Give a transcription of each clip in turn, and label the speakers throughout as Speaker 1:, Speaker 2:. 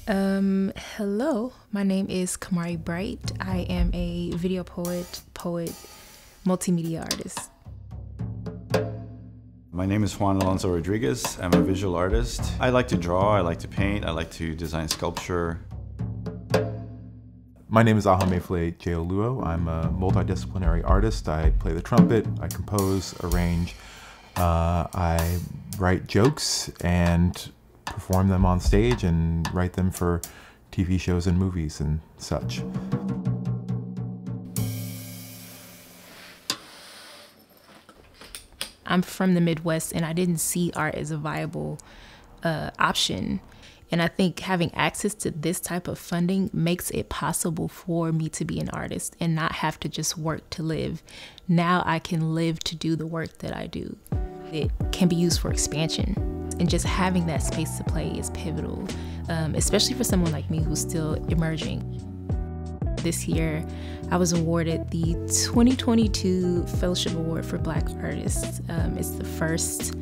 Speaker 1: Hello, my name is Kamari Bright. I am a video poet, multimedia artist.
Speaker 2: My name is Juan Alonso Rodriguez. I'm a visual artist. I like to draw, I like to paint, I like to design sculpture.
Speaker 3: My name is Ahamefle Jeoluo. I'm a multidisciplinary artist. I play the trumpet, I compose, arrange, I write jokes and perform them on stage and write them for TV shows and movies and such.
Speaker 1: I'm from the Midwest and I didn't see art as a viable option. And I think having access to this type of funding makes it possible for me to be an artist and not have to just work to live. Now I can live to do the work that I do. It can be used for expansion, and just having that space to play is pivotal, especially for someone like me who's still emerging. This year, I was awarded the 2022 Fellowship Award for Black Artists. It's the first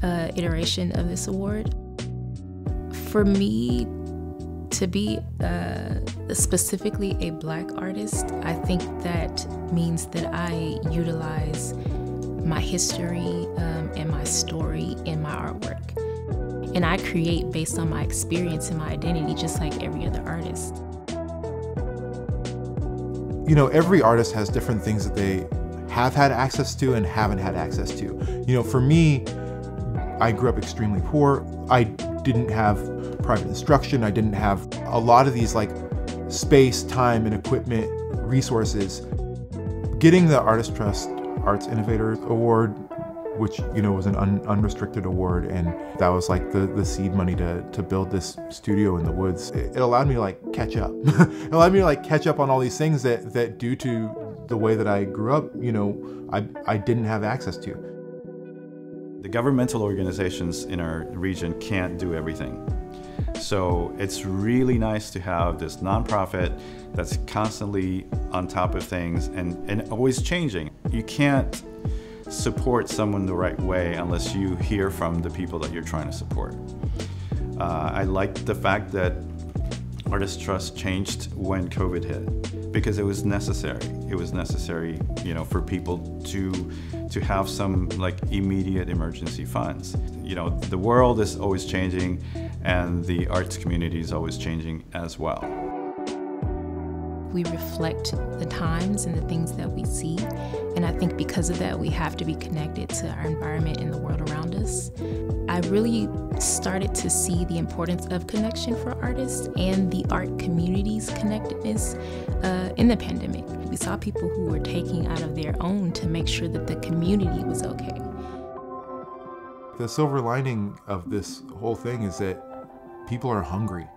Speaker 1: iteration of this award. For me to be specifically a Black artist, I think that means that I utilize my history and my story in my artwork. And I create based on my experience and my identity, just like every other artist.
Speaker 3: You know, every artist has different things that they have had access to and haven't had access to. You know, for me, I grew up extremely poor. I didn't have private instruction. I didn't have a lot of these like space, time, and equipment resources. Getting the Artist Trust Arts Innovator Award, which, you know, was an unrestricted award, and that was like the seed money to build this studio in the woods. It allowed me to like catch up. It allowed me to like catch up on all these things that due to the way that I grew up, you know, I didn't have access to.
Speaker 2: The governmental organizations in our region can't do everything. So it's really nice to have this nonprofit that's constantly on top of things and always changing. You can't support someone the right way unless you hear from the people that you're trying to support. I like the fact that Artist Trust changed when COVID hit, because it was necessary. It was necessary, you know, for people to have some like immediate emergency funds. You know, the world is always changing and the arts community is always changing as well.
Speaker 1: We reflect the times and the things that we see. And I think because of that, we have to be connected to our environment and the world around us. I really started to see the importance of connection for artists and the art community's connectedness in the pandemic. We saw people who were taking out of their own to make sure that the community was okay.
Speaker 3: The silver lining of this whole thing is that people are hungry.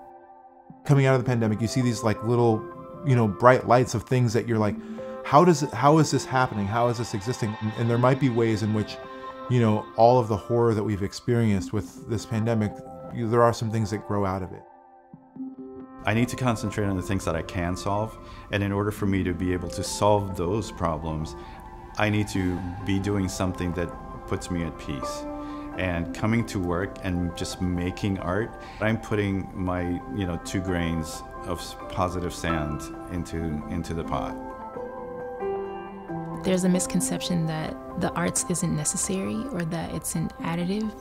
Speaker 3: Coming out of the pandemic, you see these like little, you know, bright lights of things that you're like, how is this happening? How is this existing? And there might be ways in which, you know, all of the horror that we've experienced with this pandemic, there are some things that grow out of it.
Speaker 2: I need to concentrate on the things that I can solve, and in order for me to be able to solve those problems, I need to be doing something that puts me at peace. And coming to work and just making art, I'm putting my, you know, 2 grains of positive sand into the pot.
Speaker 1: There's a misconception that the arts isn't necessary or that it's an additive,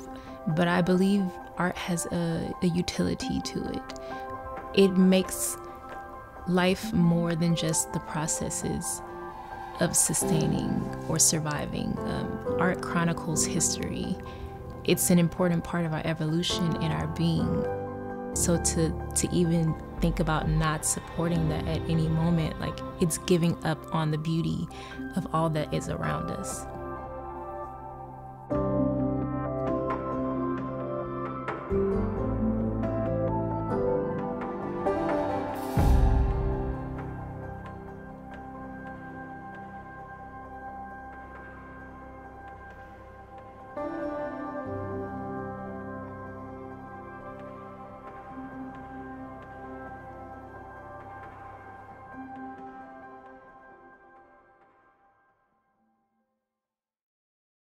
Speaker 1: but I believe art has a utility to it. It makes life more than just the processes of sustaining or surviving. Art chronicles history. It's an important part of our evolution and our being. So to even think about not supporting that at any moment, like it's giving up on the beauty of all that is around us.